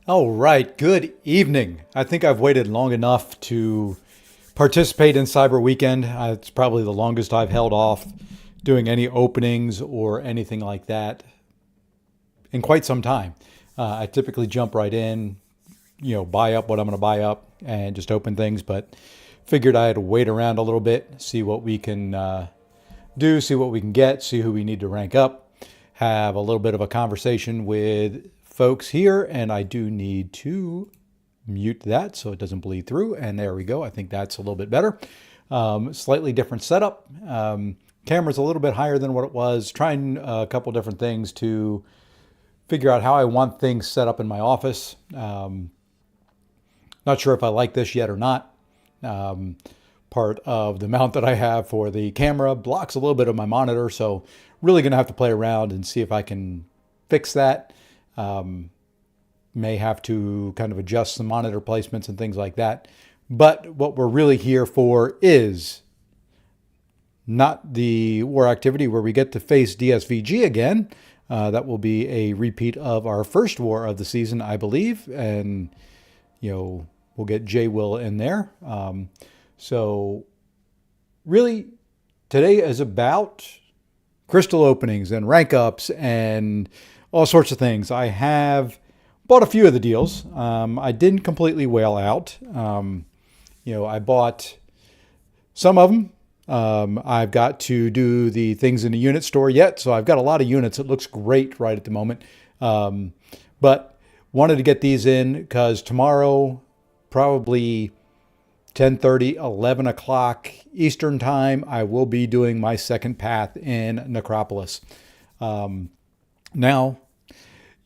All right, good evening. I think I've waited long enough to participate in Cyber Weekend. It's probably the longest I've held off doing any openings or anything like that in quite some time. I typically jump right in, buy up what I'm going to buy up and just open things, but figured I had to wait around a little bit, see what we can do, see what we can get, see who we need to rank up, have a little bit of a conversation with folks here, and I do need to mute that so it doesn't bleed through. And there we go. I think that's a little bit better. Slightly different setup. Camera's a little bit higher than what it was. Trying a couple different things to figure out how I want things set up in my office. Not sure if I like this yet or not. Part of the mount that I have for the camera blocks a little bit of my monitor, so really going to have to play around and see if I can fix that. May have to kind of adjust some monitor placements and things like that. But what we're really here for is not the war activity where we get to face DSVG again. That will be a repeat of our first war of the season, I believe. And, we'll get J-Will in there. So really, today is about crystal openings and rank ups and all sorts of things. I have bought a few of the deals. I didn't completely whale out. I bought some of them. I've got to do the things in the unit store yet, so I've got a lot of units. It looks great right at the moment. But wanted to get these in because tomorrow, probably 10:30, 11 o'clock Eastern time, I will be doing my second path in Necropolis. Now,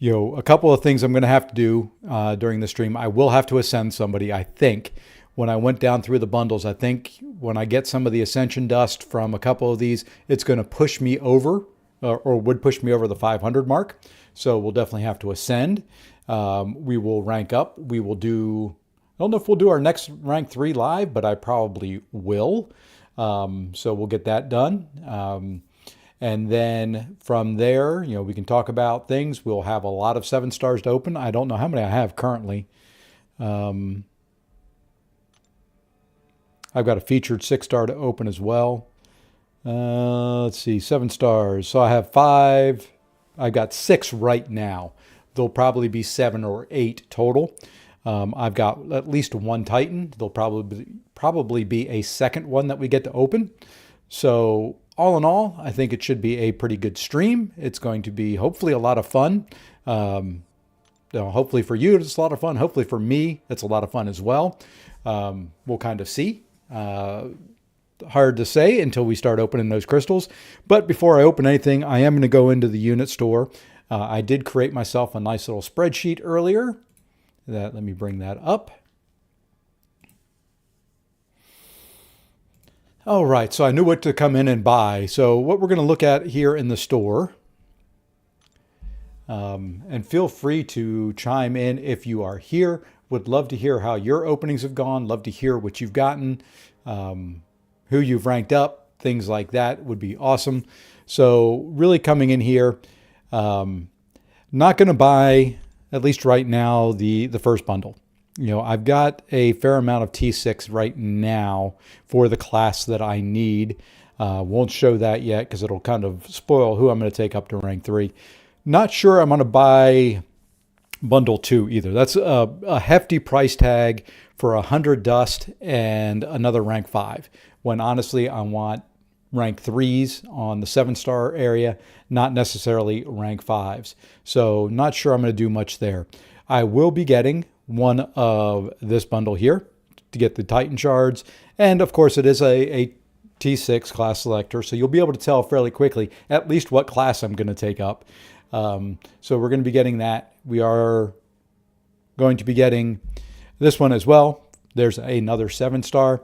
a couple of things I'm going to have to do during the stream. I will have to ascend somebody, I think. When I went down through the bundles, I think when I get some of the ascension dust from a couple of these, it's going to push me over or would push me over the 500 mark. So we'll definitely have to ascend. We will rank up. We will do, I don't know if we'll do our next rank 3 live, but I probably will. So we'll get that done. And then from there, we can talk about things. We'll have a lot of 7 stars to open. I don't know how many I have currently. I've got a featured 6-star to open as well. Let's see, 7 stars. So I have 5. I've got 6 right now. There'll probably be 7 or 8 total. I've got at least 1 Titan. There'll probably be a second one that we get to open. So all in all, I think it should be a pretty good stream. It's going to be hopefully a lot of fun. Hopefully for you, it's a lot of fun. Hopefully for me, it's a lot of fun as well. We'll kind of see. Hard to say until we start opening those crystals. But before I open anything, I am going to go into the unit store. I did create myself a nice little spreadsheet earlier. Let me bring that up. All right, so I knew what to come in and buy. So what we're going to look at here in the store, and feel free to chime in if you are here. Would love to hear how your openings have gone. Love to hear what you've gotten, who you've ranked up, things like that would be awesome. So really coming in here, not going to buy, at least right now, the first bundle. I've got a fair amount of T6 right now for the class that I need. Won't show that yet because it'll kind of spoil who I'm going to take up to rank 3. Not sure I'm going to buy bundle 2 either. That's a hefty price tag for 100 dust and another rank 5. When honestly, I want rank 3s on the 7-star area, not necessarily rank 5s. So not sure I'm going to do much there. I will be getting one of this bundle here to get the Titan shards. And of course it is a T6 class selector. So you'll be able to tell fairly quickly at least what class I'm going to take up. So we're going to be getting that. We are going to be getting this one as well. There's another 7-star.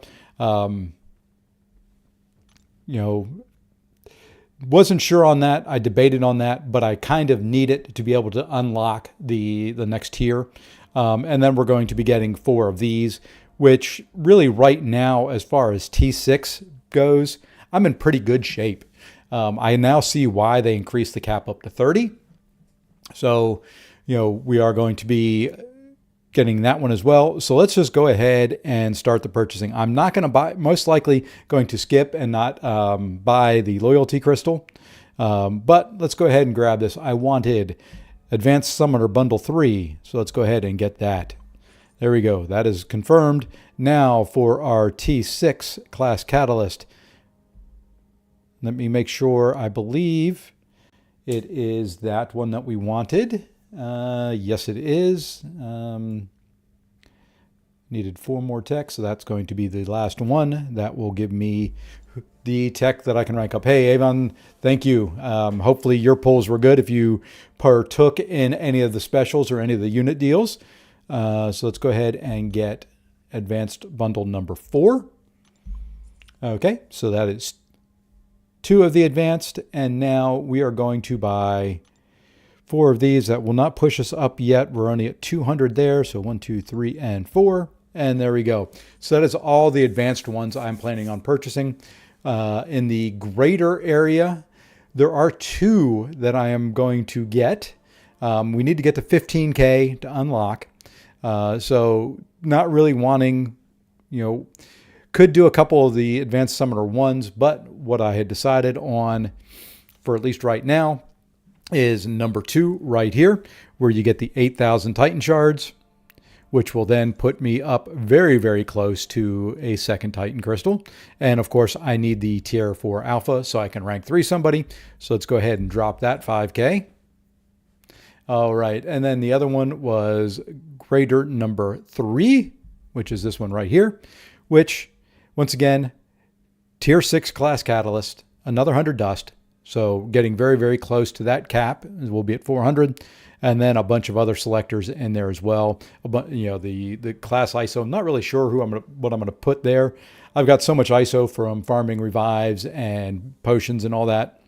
Wasn't sure on that. I debated on that, but I kind of need it to be able to unlock the next tier. And then we're going to be getting 4 of these, which really right now, as far as T6 goes, I'm in pretty good shape. I now see why they increased the cap up to 30. So, we are going to be getting that one as well. So let's just go ahead and start the purchasing. I'm not going to buy, most likely going to skip and not buy the loyalty crystal. But let's go ahead and grab this. I wanted Advanced Summoner Bundle 3. So let's go ahead and get that. There we go. That is confirmed. Now for our T6 class catalyst. Let me make sure. I believe it is that one that we wanted. Yes, it is. Needed 4 more tech, so that's going to be the last one. That will give me the tech that I can rank up. Hey, Avon, thank you. Hopefully your pulls were good if you partook in any of the specials or any of the unit deals. So let's go ahead and get Advanced Bundle number 4. Okay, so that is 2 of the Advanced, and now we are going to buy 4 of these. That will not push us up yet. We're only at 200 there, so 1, 2, 3, and 4. And there we go. So that is all the advanced ones I'm planning on purchasing. In the greater area, there are 2 that I am going to get. We need to get to 15K to unlock. So not really wanting, could do a couple of the Advanced Summoner 1s, but what I had decided on for at least right now is number 2 right here, where you get the 8,000 Titan Shards, which will then put me up very, very close to a second Titan Crystal. And of course, I need the Tier 4 Alpha so I can rank 3 somebody. So let's go ahead and drop that 5K. All right, and then the other one was Greater number 3, which is this one right here, which, once again, Tier 6 class catalyst, another 100 dust. So getting very, very close to that cap. We'll be at 400. And then a bunch of other selectors in there as well. The class ISO, I'm not really sure what I'm gonna put there. I've got so much ISO from farming revives and potions and all that.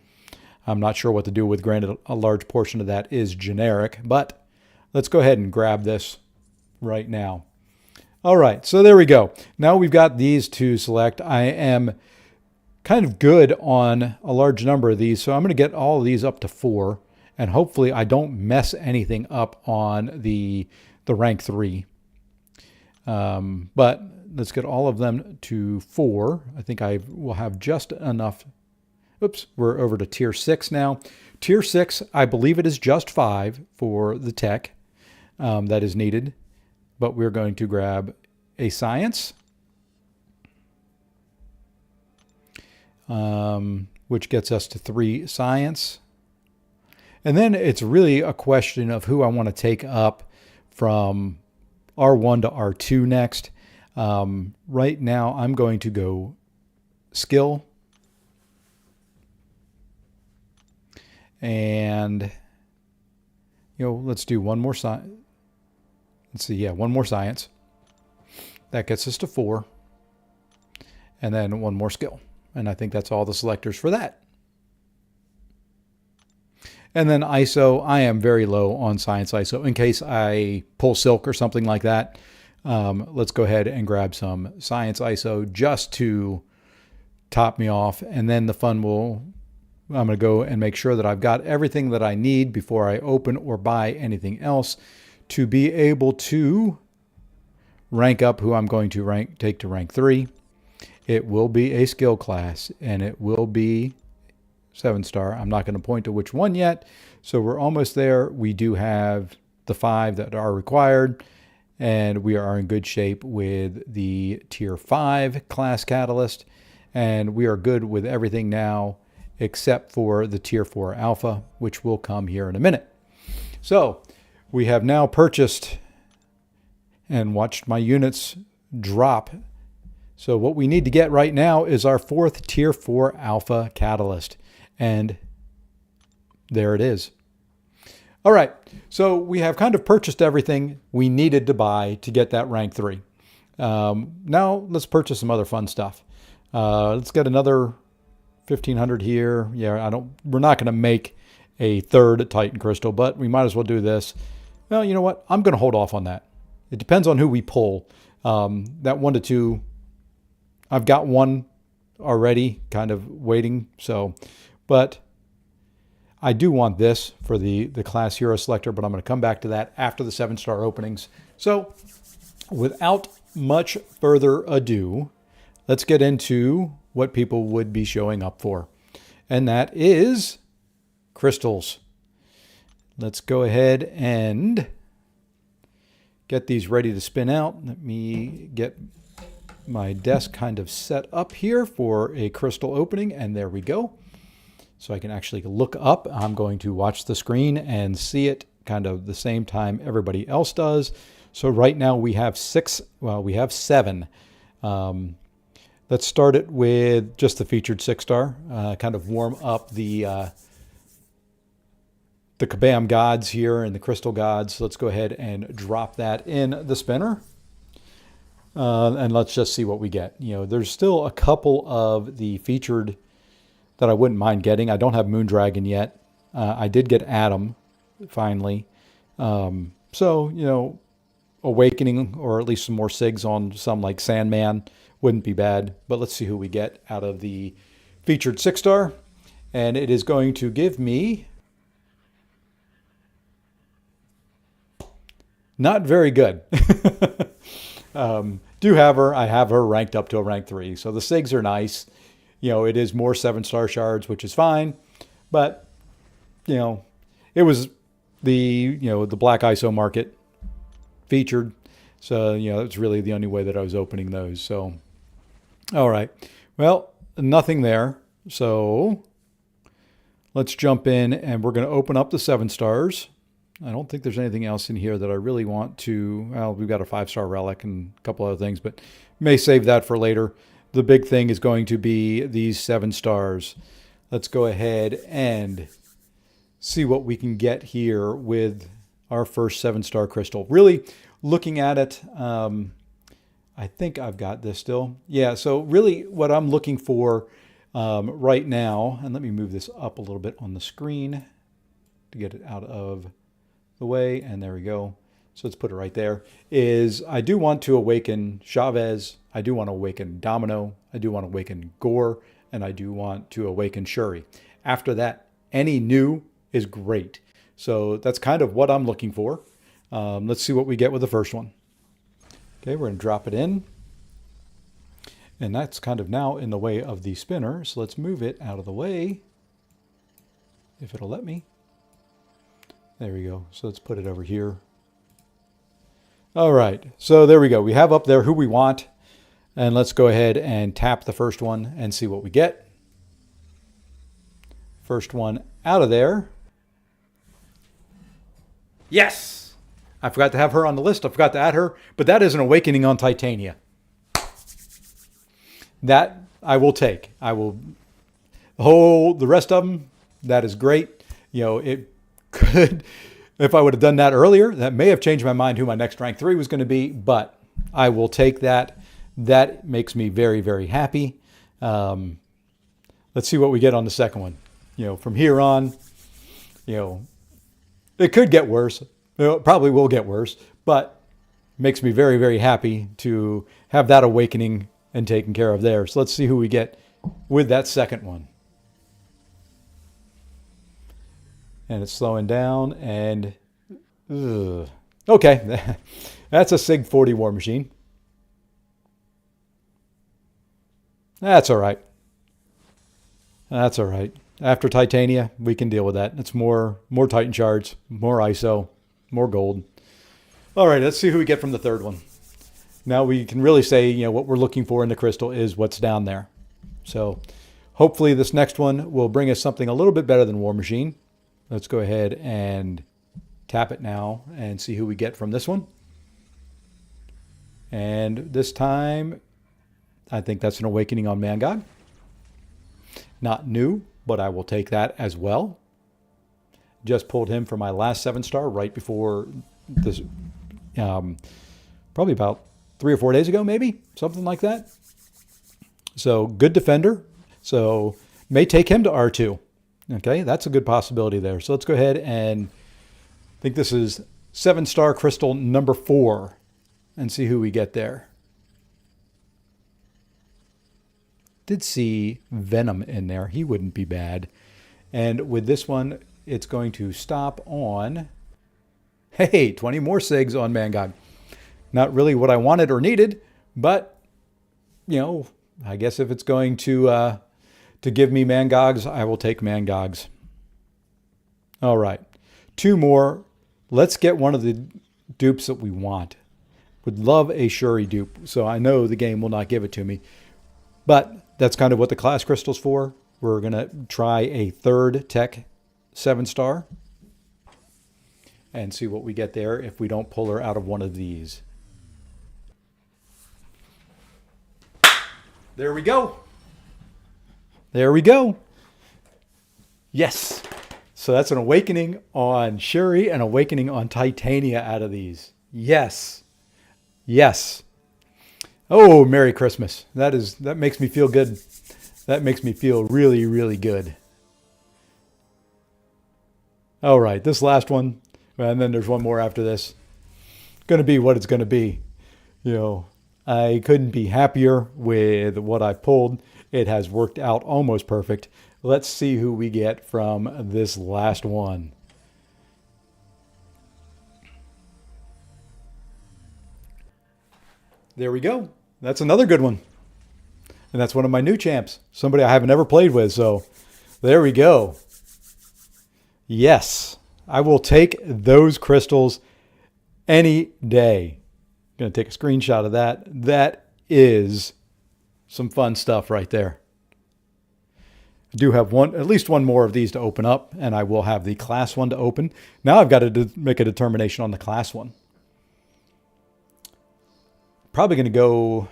I'm not sure what to do with. Granted, a large portion of that is generic, but let's go ahead and grab this right now. All right, so there we go. Now we've got these to select. I am kind of good on a large number of these, so I'm going to get all of these up to 4, and hopefully I don't mess anything up on the rank 3. But let's get all of them to 4. I think I will have just enough. Oops, we're over to Tier 6 now. Tier 6, I believe it is just 5 for the tech that is needed, but we're going to grab a Science, which gets us to 3 Science. And then it's really a question of who I want to take up from R1 to R2 next. Right now, I'm going to go Skill. And, let's do one more science. Let's see, one more Science. That gets us to 4. And then one more Skill. And I think that's all the selectors for that. And then ISO, I am very low on Science ISO. In case I pull Silk or something like that, let's go ahead and grab some Science ISO just to top me off. And then the fun I'm going to go and make sure that I've got everything that I need before I open or buy anything else to be able to rank up who I'm going to take to rank 3. It will be a skill class, and it will be 7-star. I'm not going to point to which one yet, so we're almost there. We do have the 5 that are required, and we are in good shape with the Tier 5 class catalyst, and we are good with everything now except for the Tier 4 Alpha, which will come here in a minute. So we have now purchased and watched my units drop. So what we need to get right now is our 4th Tier 4 Alpha Catalyst. And there it is. All right, so we have kind of purchased everything we needed to buy to get that rank 3. Now let's purchase some other fun stuff. Let's get another 1,500 here. We're not going to make a 3rd Titan Crystal, but we might as well do this. Well, you know what? I'm going to hold off on that. It depends on who we pull. That 1 to 2, I've got one already kind of waiting. But I do want this for the class hero selector, but I'm going to come back to that after the 7-star openings. So without much further ado, let's get into what people would be showing up for. And that is crystals. Let's go ahead and get these ready to spin out. Let me get my desk kind of set up here for a crystal opening, and there we go. So I can actually look up. I'm going to watch the screen and see it kind of the same time everybody else does. So right now we have 7. Let's start it with just the featured 6-star, kind of warm up the Kabam gods here and the crystal gods. So let's go ahead and drop that in the spinner. And let's just see what we get. There's still a couple of the featured that I wouldn't mind getting. I don't have Moondragon yet. I did get Adam, finally. So, Awakening, or at least some more SIGs on some like Sandman wouldn't be bad. But let's see who we get out of the featured 6-star. And it is going to give me... not very good. Do have her. I have her ranked up to a rank 3. So the SIGs are nice. It is more 7-star shards, which is fine. But, it was the Black ISO market featured. So, it's really the only way that I was opening those. So, all right. Well, nothing there. So let's jump in and we're going to open up the 7-stars. I don't think there's anything else in here that I really want to... Well, we've got a 5-star relic and a couple other things, but may save that for later. The big thing is going to be these 7 stars. Let's go ahead and see what we can get here with our first 7-star crystal. Really looking at it, I think I've got this still. Yeah, so really what I'm looking for right now, and let me move this up a little bit on the screen to get it out of the way, and there we go. So let's put it right there, is I do want to awaken Chavez, I do want to awaken Domino, I do want to awaken Gore, and I do want to awaken Shuri. After that, any new is great. So that's kind of what I'm looking for. Let's see what we get with the first one. Okay, we're going to drop it in. And that's kind of now in the way of the spinner. So let's move it out of the way, if it'll let me. There we go. So let's put it over here. All right. So there we go. We have up there who we want. And let's go ahead and tap the first one and see what we get. First one out of there. Yes! I forgot to have her on the list. I forgot to add her. But that is an awakening on Titania. That I will take. I will... The rest of them, that is great. It could, if I would have done that earlier, that may have changed my mind who my next rank 3 was going to be, but I will take that. That makes me very, very happy. Let's see what we get on the second one. From here on, it could get worse. It probably will get worse, but makes me very, very happy to have that awakening and taken care of there. So let's see who we get with that second one. And it's slowing down, and okay, that's a SIG 40 War Machine. That's all right. That's all right. After Titania, we can deal with that. It's more Titan shards, more ISO, more gold. All right, let's see who we get from the third one. Now we can really say, what we're looking for in the crystal is what's down there. So hopefully this next one will bring us something a little bit better than War Machine. Let's go ahead and tap it now and see who we get from this one. And this time, I think that's an awakening on Man God. Not new, but I will take that as well. Just pulled him for my last 7-star right before this, probably about 3 or 4 days ago, maybe, something like that. So good defender. So may take him to R2. Okay, that's a good possibility there. So let's go ahead and I think this is 7-star crystal number 4 and see who we get there. Did see Venom in there. He wouldn't be bad. And with this one, it's going to stop on, hey, 20 more SIGs on Mangog. Not really what I wanted or needed, but, I guess if it's going to give me Mangogs, I will take Mangogs. All right, 2 more. Let's get one of the dupes that we want. Would love a Shuri dupe, so I know the game will not give it to me. But that's kind of what the class crystal's for. We're going to try a 3rd tech 7-star and see what we get there if we don't pull her out of one of these. There we go. There we go. Yes. So that's an awakening on Shuri and awakening on Titania out of these. Yes. Yes. Oh, Merry Christmas. That makes me feel good. That makes me feel really, really good. All right, this last one, and then there's one more after this. Going to be what it's going to be. I couldn't be happier with what I pulled. It has worked out almost perfect. Let's see who we get from this last one. There we go. That's another good one. And that's one of my new champs. Somebody I haven't ever played with. So there we go. Yes. I will take those crystals any day. Going to take a screenshot of that. That is some fun stuff right there. I do have at least one more of these to open up, and I will have the class one to open. Now I've got to make a determination on the class one. Probably go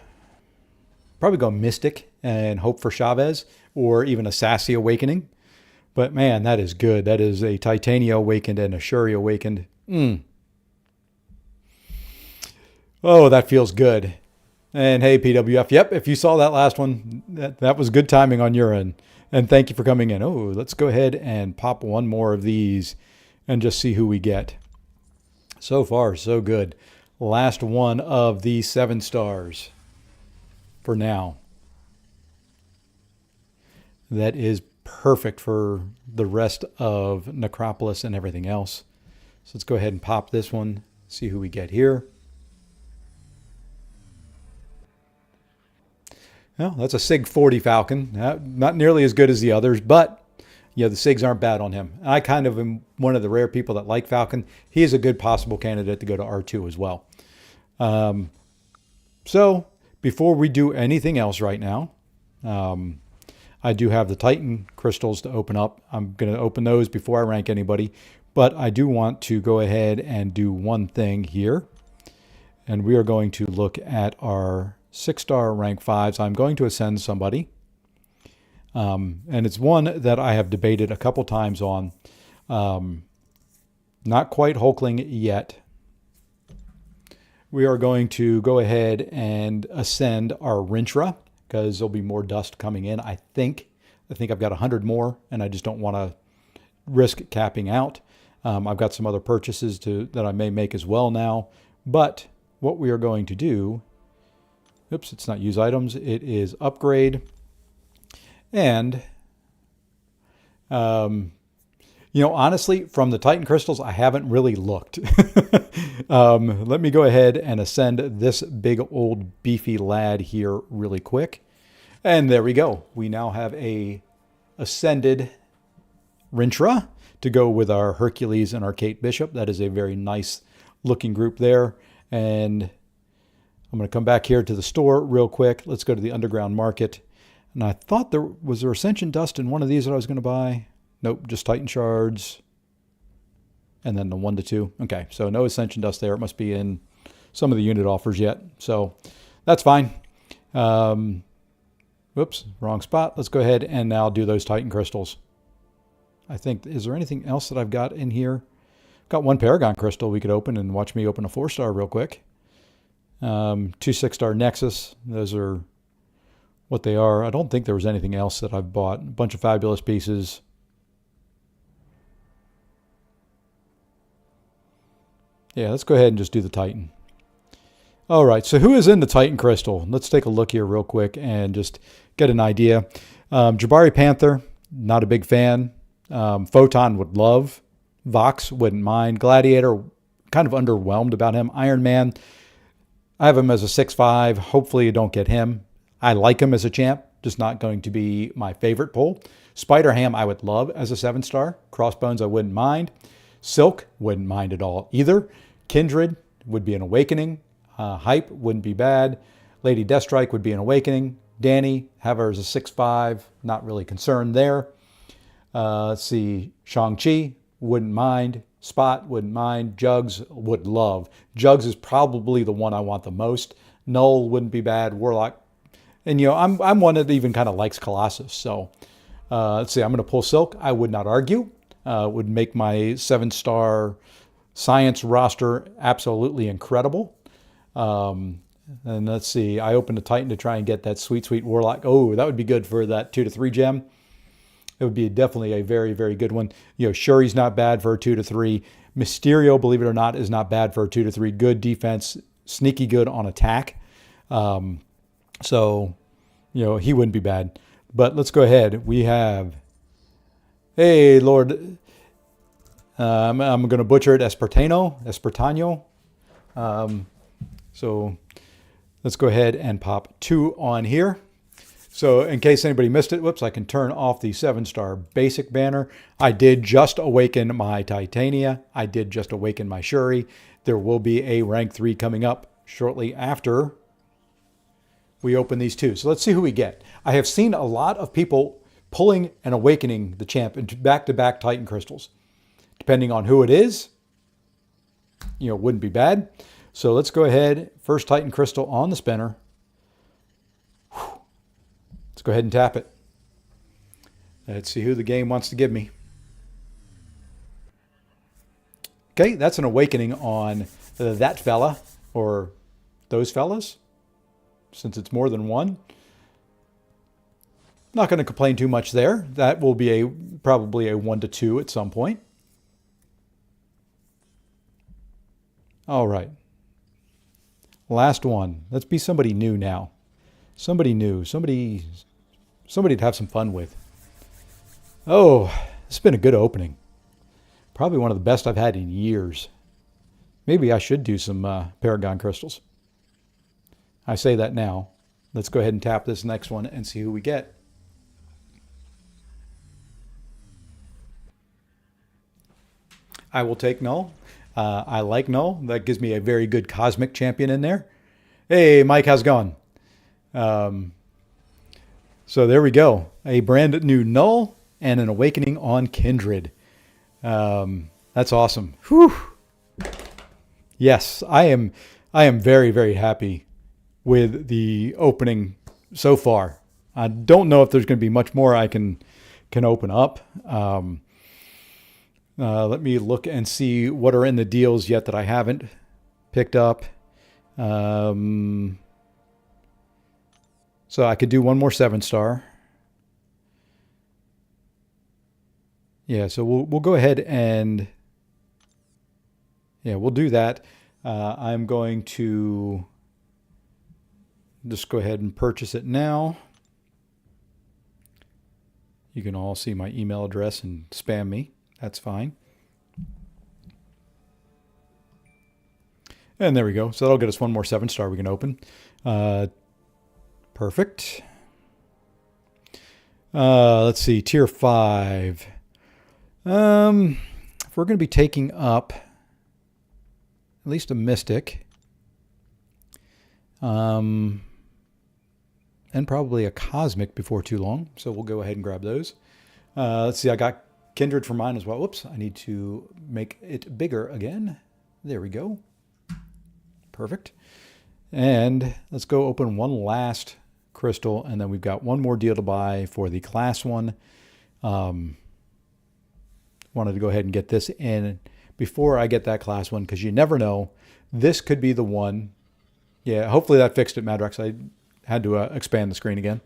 Mystic and hope for Chavez, or even a Sassy Awakening. But man, that is good. That is a Titania Awakened and a Shuri Awakened. Oh, that feels good. And hey, PWF, yep, if you saw that last one, that was good timing on your end. And thank you for coming in. Oh, let's go ahead and pop one more of these and just see who we get. So far, so good. Last one of the 7 stars for now. That is perfect for the rest of Necropolis and everything else. So let's go ahead and pop this one, see who we get here. Well, that's a SIG 40 Falcon. Not nearly as good as the others, but the SIGs aren't bad on him. I kind of am one of the rare people that like Falcon. He is a good possible candidate to go to R2 as well. So before we do anything else right now, I do have the Titan crystals to open up. I'm going to open those before I rank anybody, but I do want to go ahead and do one thing here. And we are going to look at our 6-star rank 5s. I'm going to ascend somebody. And it's one that I have debated a couple times on. Not quite Hulkling yet. We are going to go ahead and ascend our Rintra, because there'll be more dust coming in, I think. I've got 100 more, and I just don't want to risk capping out. I've got some other purchases that I may make as well now. But what we are going to do... Oops, it's not use items. It is upgrade. And, honestly, from the Titan crystals, I haven't really looked. Let me go ahead and ascend this big old beefy lad here really quick. And there we go. We now have a ascended Rintra to go with our Hercules and our Kate Bishop. That is a very nice looking group there. And I'm going to come back here to the store real quick. Let's go to the underground market. And I thought there was Ascension Dust in one of these that I was going to buy. Nope, just Titan Shards. And then the 1 to 2. Okay, so no Ascension Dust there. It must be in some of the unit offers yet. So that's fine. Whoops, wrong spot. Let's go ahead and now do those Titan Crystals. I think, is there anything else that I've got in here? Got 1 Paragon Crystal we could open, and watch me open a 4-star real quick. 2 6-star Nexus. Those are what they are. I don't think there was anything else that I've bought. A bunch of fabulous pieces. Yeah, let's go ahead and just do the Titan. All right, so who is in the Titan Crystal? Let's take a look here real quick and just get an idea. Jabari Panther, not a big fan. Photon would love. Vox wouldn't mind. Gladiator, kind of underwhelmed about him. Iron Man, I have him as a 6-5. Hopefully you don't get him. I like him as a champ, just not going to be my favorite pull. Spider Ham I would love as a 7-star. Crossbones I wouldn't mind. Silk wouldn't mind at all either. Kindred would be an awakening. Hype wouldn't be bad. Lady Deathstrike would be an awakening. Danny, have her as a 6-5. Not really concerned there. Let's see. Shang-Chi, wouldn't mind. Spot, wouldn't mind. Jugs, would love. Jugs is probably the one I want the most. Null wouldn't be bad. Warlock. And, I'm one that even kind of likes Colossus. So, let's see. I'm going to pull Silk. I would not argue. Would make my 7-star science roster absolutely incredible. And let's see. I opened a Titan to try and get that sweet, sweet Warlock. Oh, that would be good for that 2-3 gem. It would be definitely a very, very good one. Shuri's not bad for a 2-3. Mysterio, believe it or not, is not bad for a 2-3. Good defense, sneaky good on attack. So, he wouldn't be bad. But let's go ahead. We have, hey, Lord, I'm going to butcher it, Espertano. So let's go ahead and pop 2 on here. So in case anybody missed it, whoops, I can turn off the 7-star basic banner. I did just awaken my Titania. I did just awaken my Shuri. There will be a rank 3 coming up shortly after we open these 2. So let's see who we get. I have seen a lot of people pulling and awakening the champ into back-to-back Titan crystals. Depending on who it is, wouldn't be bad. So let's go ahead. First Titan crystal on the spinner. Let's go ahead and tap it. Let's see who the game wants to give me. Okay, that's an awakening on that fella or those fellas, since it's more than one. Not going to complain too much there. That will be probably a 1-2 at some point. All right. Last one. Let's be somebody new now. Somebody new. Somebody to have some fun with. Oh, it's been a good opening. Probably one of the best I've had in years. Maybe I should do some Paragon crystals. I say that now. Let's go ahead and tap this next one and see who we get. I will take Null. I like Null. That gives me a very good cosmic champion in there. Hey, Mike, how's it going? So there we go. A brand new Null and an awakening on Kindred. That's awesome. Whew. Yes, I am very, very happy with the opening so far. I don't know if there's going to be much more I can open up. Let me look and see what are in the deals yet that I haven't picked up. So I could do one more 7-star. Yeah, so we'll go ahead and we'll do that. I'm going to just go ahead and purchase it now. You can all see my email address and spam me. That's fine. And there we go. So that'll get us one more 7-star we can open. Perfect. Let's see, tier 5. If we're going to be taking up at least a Mystic, and probably a Cosmic before too long, so we'll go ahead and grab those. Let's see, I got Kindred for mine as well. Whoops, I need to make it bigger again. There we go. Perfect. And let's go open one last crystal, and then we've got one more deal to buy for the class one. Wanted to go ahead and get this in before I get that class one, because you never know. This could be the one. Yeah, hopefully that fixed it, Madrox. I had to expand the screen again.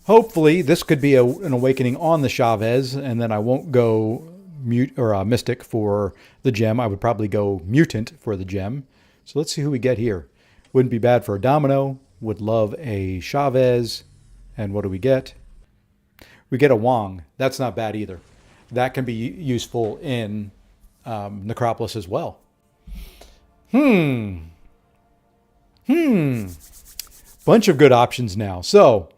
Hopefully this could be an awakening on the Chavez, and then I won't go Mystic for the gem. I would probably go Mutant for the gem. So let's see who we get here. Wouldn't be bad for a Domino. Would love a Chavez. And what do we get? We get a Wong. That's not bad either. That can be useful in Necropolis as well. Bunch of good options now. So,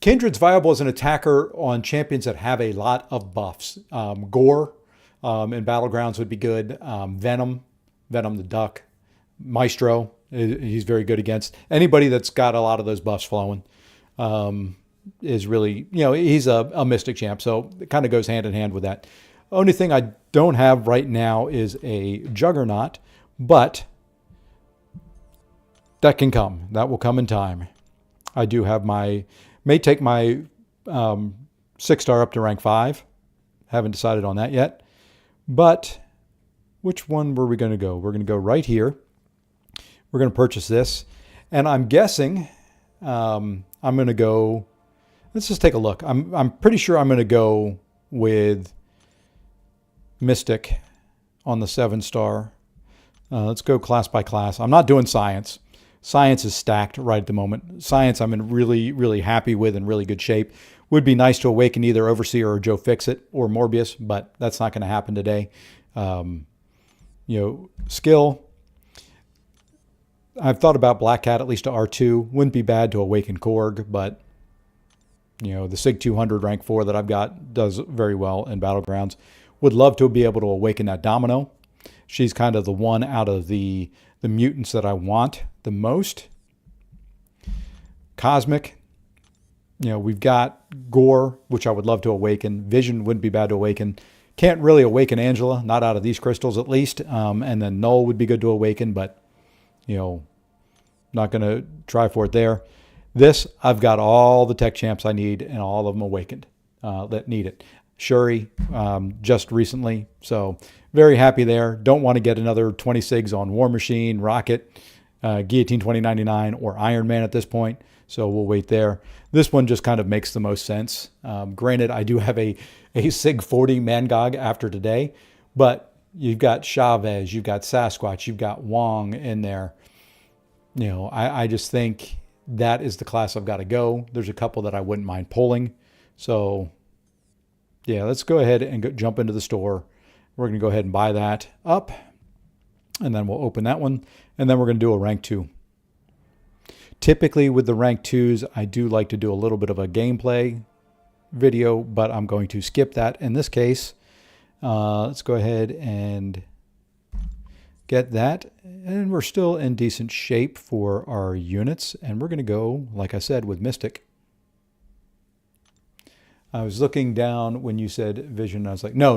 Kindred's viable as an attacker on champions that have a lot of buffs. Gore in Battlegrounds would be good. Venom the Duck. Maestro, he's very good against. Anybody that's got a lot of those buffs flowing is really, he's a Mystic champ. So it kind of goes hand in hand with that. Only thing I don't have right now is a Juggernaut, but that can come. That will come in time. I do have may take my 6-star up to rank 5. Haven't decided on that yet. But which one were we going to go? We're going to go right here. We're going to purchase this. And I'm guessing I'm going to go, let's just take a look. I'm pretty sure I'm going to go with Mystic on the 7-star. Let's go class by class. I'm not doing Science. Science is stacked right at the moment. Science I'm in really, really happy with, in really good shape. Would be nice to awaken either Overseer or Joe Fixit or Morbius, but that's not going to happen today. Skill. I've thought about Black Cat at least to R2. Wouldn't be bad to awaken Korg, but the Sig 200 rank 4 that I've got does very well in Battlegrounds. Would love to be able to awaken that Domino. She's kind of the one out of the mutants that I want the most. Cosmic. We've got Gore, which I would love to awaken. Vision wouldn't be bad to awaken. Can't really awaken Angela, not out of these crystals at least. And then Null would be good to awaken, but, not going to try for it there. This, I've got all the tech champs I need and all of them awakened that need it. Shuri, just recently. So very happy there. Don't want to get another 20 SIGs on War Machine, Rocket, Guillotine 2099, or Iron Man at this point. So we'll wait there. This one just kind of makes the most sense. Granted, I do have a SIG 40 Mangog after today, but you've got Chavez, you've got Sasquatch, you've got Wong in there. I just think that is the class I've got to go. There's a couple that I wouldn't mind pulling. So yeah, let's go ahead and jump into the store. We're going to go ahead and buy that up, and then we'll open that one, and then we're going to do a rank 2. Typically with the rank 2s, I do like to do a little bit of a gameplay video, but I'm going to skip that in this case. Let's go ahead and get that, and we're still in decent shape for our units, and we're going to go, like I said, with Mystic. I was looking down when you said Vision. I was like, no.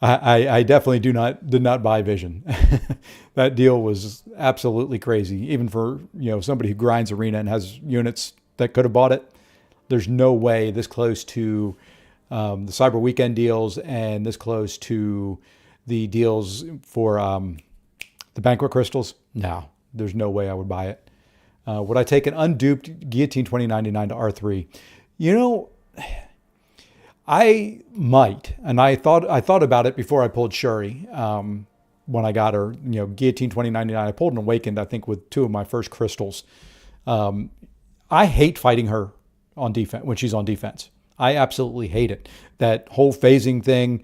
I definitely did not buy Vision. That deal was absolutely crazy. Even for somebody who grinds Arena and has units that could have bought it. There's no way this close to the Cyber Weekend deals and this close to the deals for the Banquet Crystals. No, there's no way I would buy it. Would I take an unduped Guillotine 2099 to R3? I might, and I thought about it before I pulled Shuri. When I got her, Guillotine 2099, I pulled an Awakened, I think, with 2 of my first crystals. I hate fighting her on defense when she's on defense. I absolutely hate it. That whole phasing thing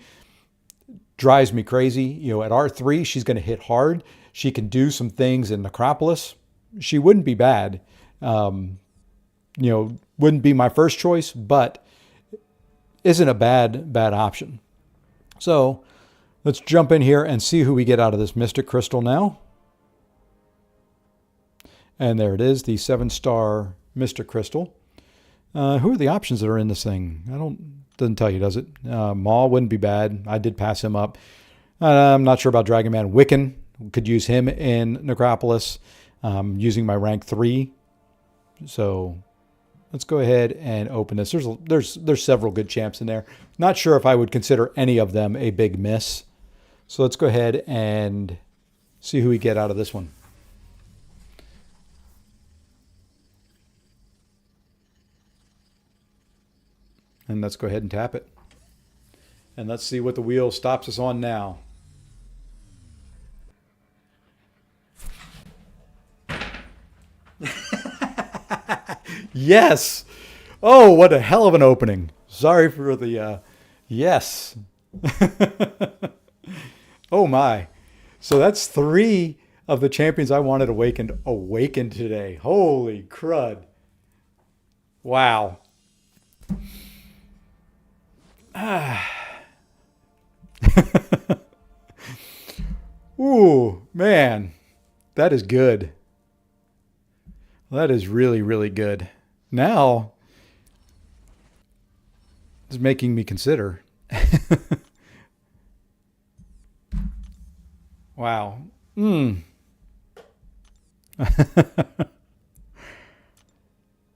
drives me crazy. At R3, she's going to hit hard. She can do some things in Necropolis. She wouldn't be bad. Wouldn't be my first choice, but isn't a bad option. So let's jump in here and see who we get out of this Mystic Crystal now. And there it is, the 7-star Mystic Crystal. Who are the options that are in this thing? Doesn't tell you, does it? Maul wouldn't be bad. I did pass him up. I'm not sure about Dragon Man. Wiccan, could use him in Necropolis. Using my rank 3. So let's go ahead and open this. There's several good champs in there. Not sure if I would consider any of them a big miss. So let's go ahead and see who we get out of this one. And let's go ahead and tap it. And let's see what the wheel stops us on now. Yes. Oh, what a hell of an opening. Sorry for the yes. Oh my. So that's three of the champions I wanted awakened today. Holy crud. Wow. Ooh, man. That is good. That is really, really good. Now, it's making me consider. Wow. Mm.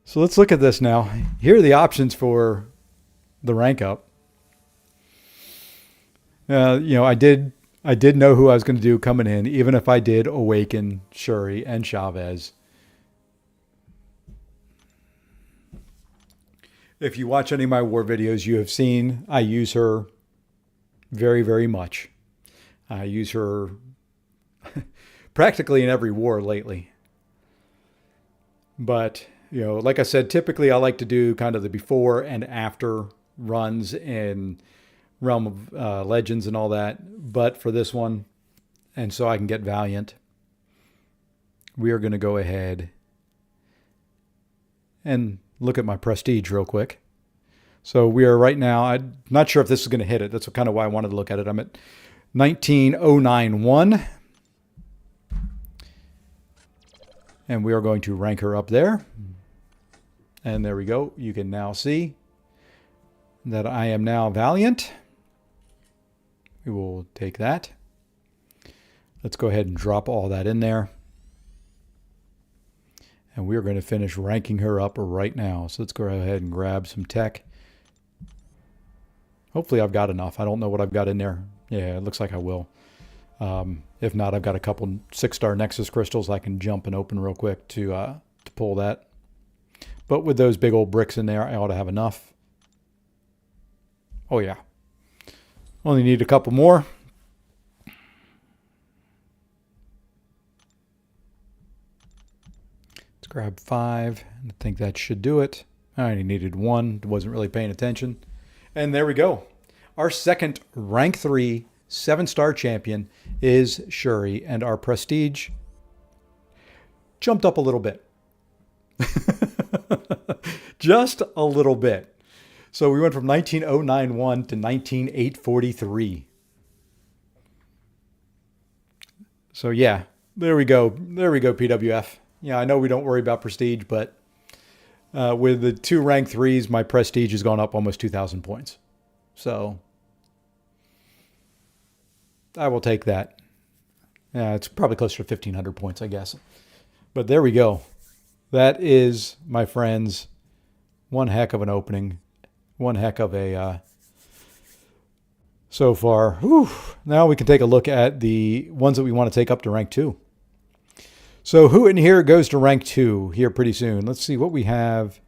So let's look at this now. Here are the options for the rank up. I did know who I was going to do coming in, even if I did awaken Shuri and Chavez. If you watch any of my war videos, you have seen I use her very, very much. I use her practically in every war lately. But, like I said, typically I like to do kind of the before and after runs in Realm of Legends and all that. But for this one, and so I can get Valiant, we are going to go ahead and look at my prestige real quick. So we are right now, I'm not sure if this is going to hit it. That's kind of why I wanted to look at it. I'm at 19091. And we are going to rank her up there. And there we go. You can now see that I am now Valiant. We will take that. Let's go ahead and drop all that in there. And we're going to finish ranking her up right now. So let's go ahead and grab some tech. Hopefully I've got enough. I don't know what I've got in there. Yeah, it looks like I will. If not, I've got a couple 6-star Nexus crystals I can jump and open real quick to pull that. But with those big old bricks in there, I ought to have enough. Oh yeah. Only need a couple more. Let's grab 5. I think that should do it. I only needed 1. Wasn't really paying attention. And there we go. Our second rank 3 7-star champion is Shuri, and our prestige jumped up a little bit. Just a little bit. So we went from 19091 to 19843. So yeah, there we go. There we go, PWF. Yeah, I know we don't worry about prestige, but with the 2 rank 3s, my prestige has gone up almost 2,000 points. So I will take that. Yeah, it's probably closer to 1,500 points, I guess. But there we go. That is, my friends, one heck of an opening. One heck of a so far. Whew. Now we can take a look at the ones that we want to take up to rank 2. So who in here goes to rank 2 here pretty soon? Let's see what we have.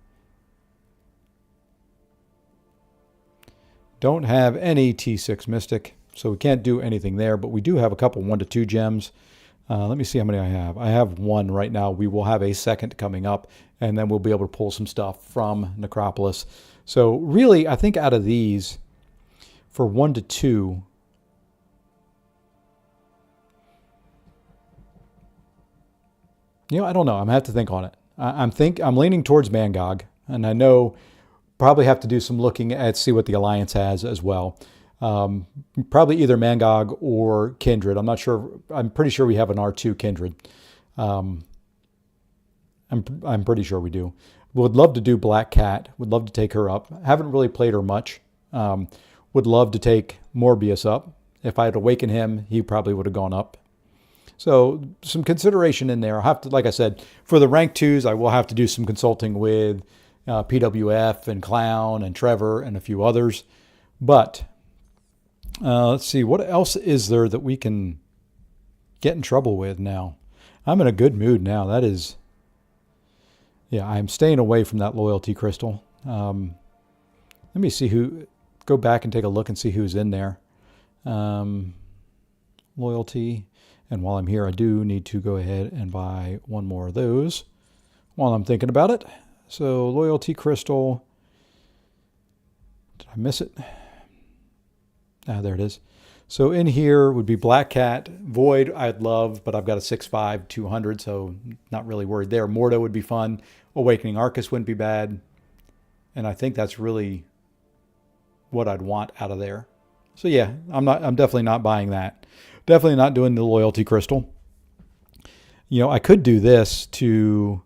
Don't have any T6 Mystic, so we can't do anything there, but we do have a couple 1 to 2 gems. Let me see how many I have. I have 1 right now. We will have a second coming up, and then we'll be able to pull some stuff from Necropolis. So really, I think out of these, for 1 to 2, I don't know. I'm gonna have to think on it. I'm leaning towards Mangog, and I know probably have to do some looking at see what the Alliance has as well. Probably either Mangog or Kindred. I'm not sure. I'm pretty sure we have an R2 Kindred. I'm pretty sure we do. Would love to do Black Cat. Would love to take her up. Haven't really played her much. Would love to take Morbius up. If I had awakened him, he probably would have gone up. So some consideration in there. I'll have to, like I said, for the rank 2s, I will have to do some consulting with PWF and Clown and Trevor and a few others. But let's see, what else is there that we can get in trouble with now? I'm in a good mood now. That is, yeah, I'm staying away from that loyalty crystal. Let me see go back and take a look and see who's in there. Loyalty. And while I'm here, I do need to go ahead and buy 1 more of those while I'm thinking about it. So loyalty crystal. Did I miss it? Ah, there it is. So in here would be Black Cat. Void I'd love, but I've got a 6/5, 200, so not really worried there. Mordo would be fun. Awakening Arcus wouldn't be bad. And I think that's really what I'd want out of there. So yeah, I'm definitely not buying that. Definitely not doing the loyalty crystal. You know, I could do this to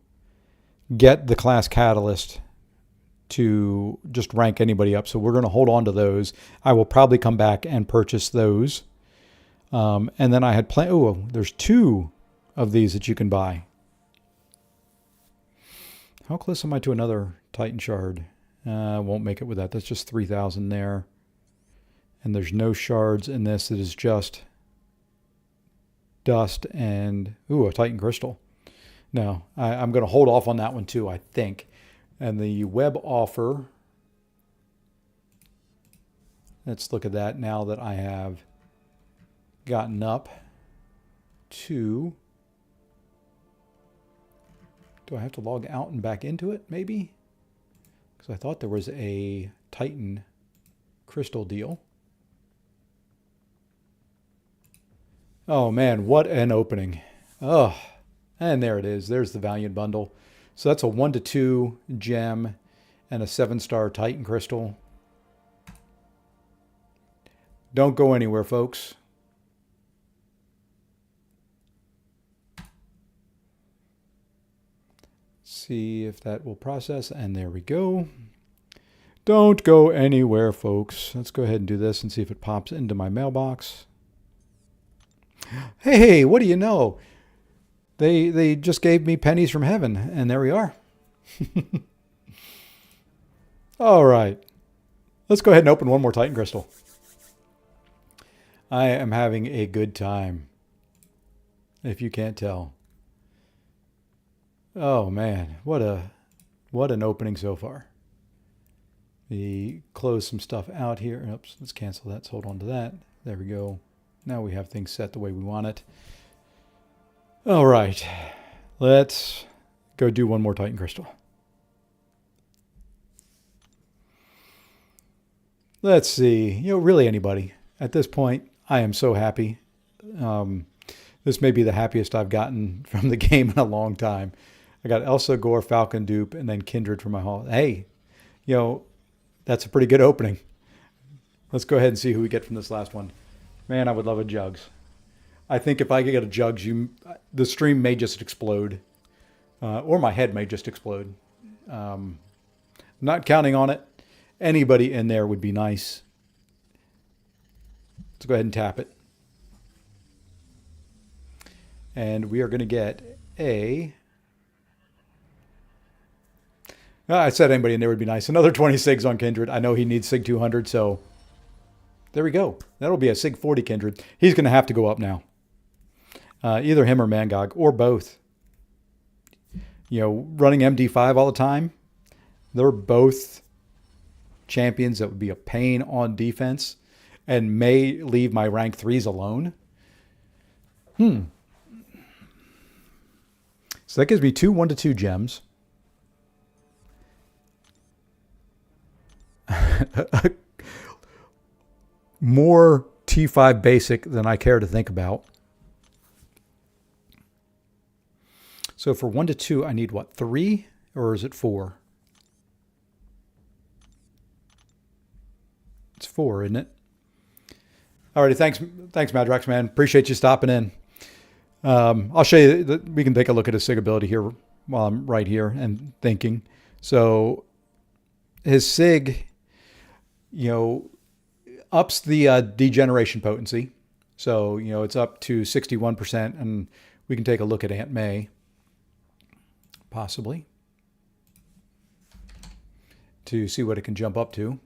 get the class catalyst to just rank anybody up. So we're going to hold on to those. I will probably come back and purchase those. And then I had planned, oh, there's 2 of these that you can buy. How close am I to another Titan shard? I won't make it with that. That's just 3,000 there. And there's no shards in this. It is just dust and, ooh, a Titan crystal. No, I'm going to hold off on that one too, I think. And the web offer, let's look at that now that I have gotten up to, do I have to log out and back into it maybe? Because I thought there was a Titan crystal deal. Oh man, what an opening. Oh, and there it is. There's the Valiant bundle. So that's a 1/2 gem and a 7-star Titan crystal. Don't go anywhere, folks. See if that will process, and there we go. Don't go anywhere, folks. Let's go ahead and do this and see if it pops into my mailbox. Hey, what do you know? They just gave me pennies from heaven, and there we are. All right. Let's go ahead and open one more Titan crystal. I am having a good time, if you can't tell. Oh man, what an opening so far. We close some stuff out here. Oops, let's cancel that. Let's hold on to that. There we go. Now we have things set the way we want it. All right, let's go do one more Titan crystal. Let's see, you know, really anybody. At this point, I am so happy. This may be the happiest I've gotten from the game in a long time. I got Elsa, Gore, Falcon Dupe, and then Kindred for my haul. Hey, you know, that's a pretty good opening. Let's go ahead and see who we get from this last one. Man, I would love a Jugs. I think if I could get a Jugs, the stream may just explode. Or my head may just explode. Not counting on it. Anybody in there would be nice. Let's go ahead and tap it. And we are going to get a... I said anybody in there would be nice. Another 20 SIGs on Kindred. I know he needs SIG 200, so there we go. That'll be a SIG 40 Kindred. He's going to have to go up now. Either him or Mangog, or both. You know, running MD5 all the time, they're both champions that would be a pain on defense and may leave my rank 3s alone. So that gives me 2 1/2 gems. More T5 basic than I care to think about. So for 1/2, I need what, 3? Or is it 4? It's 4, isn't it? Alrighty, thanks, Madrax, man. Appreciate you stopping in. I'll show you that we can take a look at his SIG ability here while I'm right here and thinking. So his SIG, you know, ups the degeneration potency. So, you know, it's up to 61%, and we can take a look at Aunt May, possibly, to see what it can jump up to.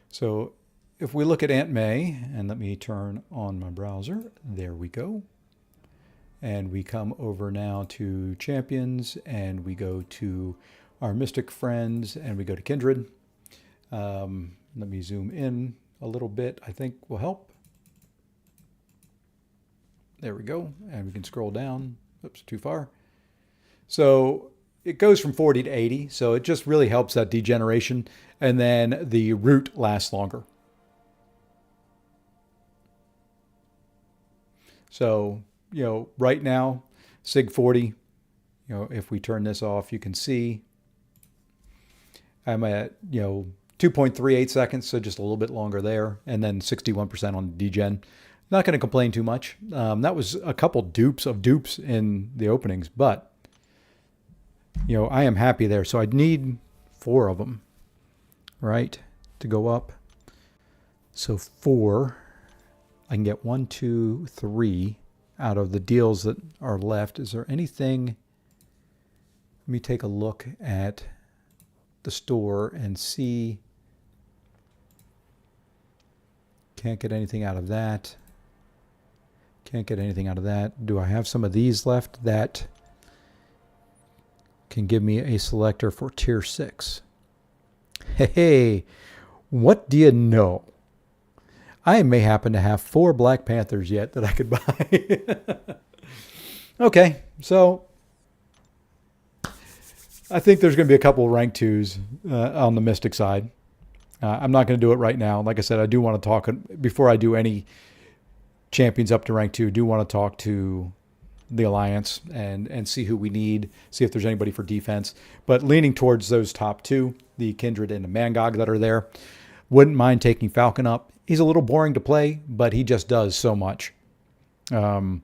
So if we look at Aunt May, and let me turn on my browser, there we go. And we come over now to Champions, and we go to our Mystic Friends, and we go to Kindred. Let me zoom in a little bit, I think will help. There we go. And we can scroll down. Oops, too far. So it goes from 40 to 80. So it just really helps that degeneration. And then the root lasts longer. So, right now, SIG 40, if we turn this off, you can see I'm at, 2.38 seconds, so just a little bit longer there, and then 61% on degen. Not going to complain too much. That was a couple dupes in the openings, but, I am happy there. So I'd need 4 of them, right, to go up. So 4, I can get 1, 2, 3 out of the deals that are left. Is there anything? Let me take a look at the store and see. Can't get anything out of that. Can't get anything out of that. Do I have some of these left that can give me a selector for tier 6? Hey, what do you know? I may happen to have 4 Black Panthers yet that I could buy. Okay, so I think there's going to be a couple of rank 2s on the Mystic side. I'm not going to do it right now. Like I said, I do want to talk, before I do any champions up to rank 2, do want to talk to the Alliance and see who we need, see if there's anybody for defense. But leaning towards those top 2, the Kindred and the Mangog that are there. Wouldn't mind taking Falcon up. He's a little boring to play, but he just does so much. Yeah,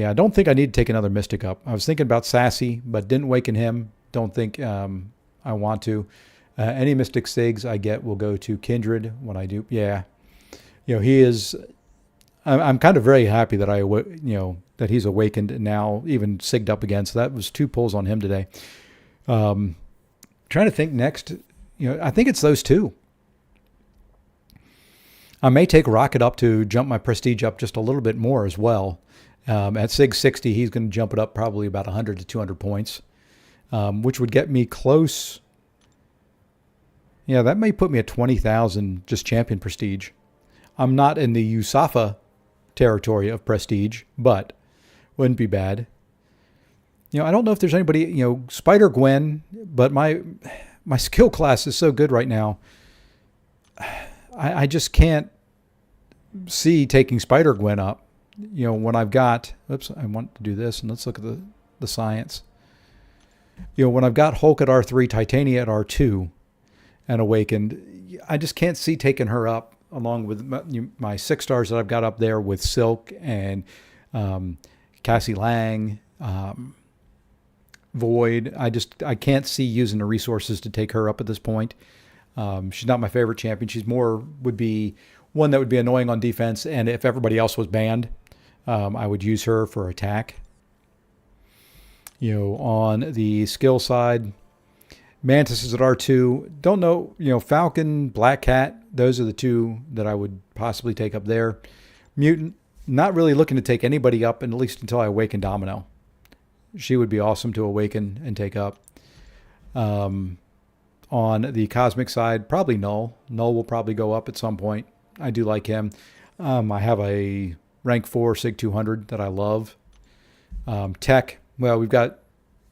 I don't think I need to take another Mystic up. I was thinking about Sassy, but didn't waken him. Don't think I want to. Any Mystic Sigs I get will go to Kindred when I do. Yeah. He is... I'm kind of very happy that that he's awakened now, even sigged up again. So that was 2 pulls on him today. Trying to think next. I think it's those 2. I may take Rocket up to jump my prestige up just a little bit more as well. At SIG 60, he's going to jump it up probably about 100 to 200 points, which would get me close. Yeah, that may put me at 20,000 just champion prestige. I'm not in the USAFA territory of prestige, but wouldn't be bad. I don't know if there's anybody, Spider Gwen, but my skill class is so good right now. I just can't see taking Spider Gwen up. When I've got, I want to do this, and let's look at the science. When I've got Hulk at R3, Titania at R2, and Awakened, I just can't see taking her up along with my 6 stars that I've got up there with Silk and Cassie Lang, Void. I can't see using the resources to take her up at this point. She's not my favorite champion. She's would be one that would be annoying on defense, and if everybody else was banned, I would use her for attack. On the skill side, Mantis is at R2. Don't know, Falcon, Black Cat, those are the 2 that I would possibly take up there. Mutant, not really looking to take anybody up, and at least until I awaken Domino. She would be awesome to awaken and take up. On the Cosmic side, probably Null. Null will probably go up at some point. I do like him. I have a rank 4 SIG 200 that I love. Tech, well, we've got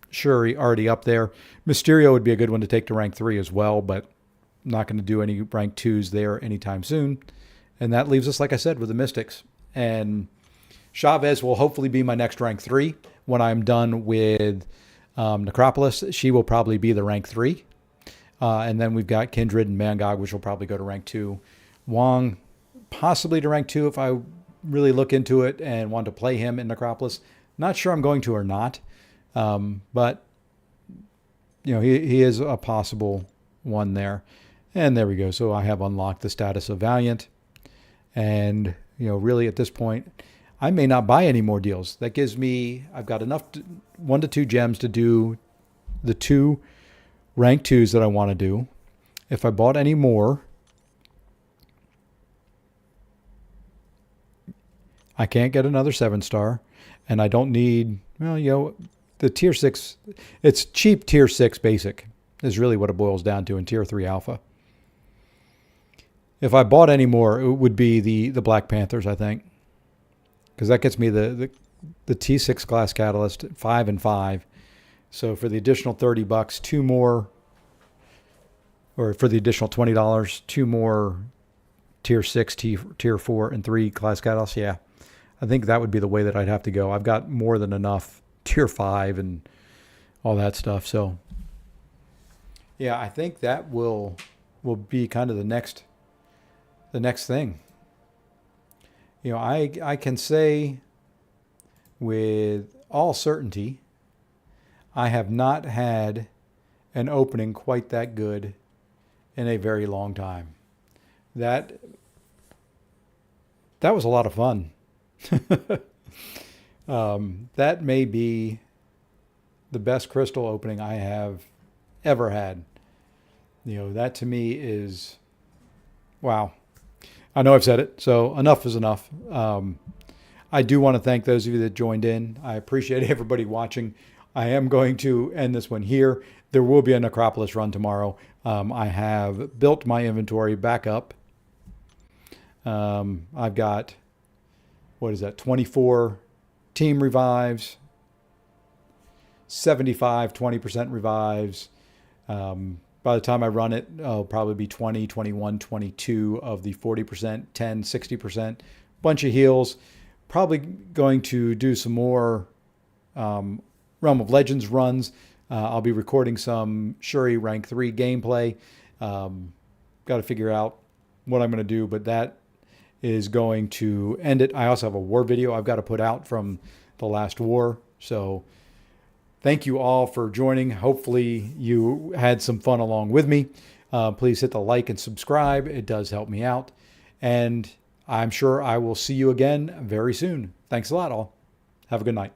Shuri already up there. Mysterio would be a good one to take to rank 3 as well, but I'm not going to do any rank 2s there anytime soon. And that leaves us, like I said, with the Mystics. And Chavez will hopefully be my next rank 3 when I'm done with Necropolis. She will probably be the rank 3. And then we've got Kindred and Mangog, which will probably go to rank 2. Wong, possibly to rank 2 if I really look into it and want to play him in Necropolis. Not sure I'm going to or not. But, he is a possible one there. And there we go. So I have unlocked the status of Valiant. And, really at this point, I may not buy any more deals. That gives me, I've got enough 1 to 2 gems to do the 2 rank 2s that I want to do. If I bought any more, I can't get another 7-star, and I don't need, the tier 6, it's cheap tier 6 basic is really what it boils down to in tier 3 alpha. If I bought any more, it would be the Black Panthers, I think, because that gets me the T6 glass catalyst 5 and 5, So for the additional $30, two more, or for the additional $20, two more tier 6, tier 4, and 3 class cattle. Yeah, I think that would be the way that I'd have to go. I've got more than enough tier 5 and all that stuff. So yeah, I think that will be kind of the next thing. You know, I can say with all certainty, I have not had an opening quite that good in a very long time. That was a lot of fun. That may be the best crystal opening I have ever had. You know, that to me is, wow. I know I've said it, so enough is enough. I do want to thank those of you that joined in. I appreciate everybody watching. I am going to end this one here. There will be a Necropolis run tomorrow. I have built my inventory back up. I've got, 24 team revives, 75, 20% revives. By the time I run it, it'll probably be 20, 21, 22 of the 40%, 10, 60%. Bunch of heals. Probably going to do some more Realm of Legends runs. I'll be recording some Shuri rank 3 gameplay. Got to figure out what I'm going to do, but that is going to end it. I also have a war video I've got to put out from the last war. So thank you all for joining. Hopefully you had some fun along with me. Please hit the like and subscribe. It does help me out. And I'm sure I will see you again very soon. Thanks a lot, all. Have a good night.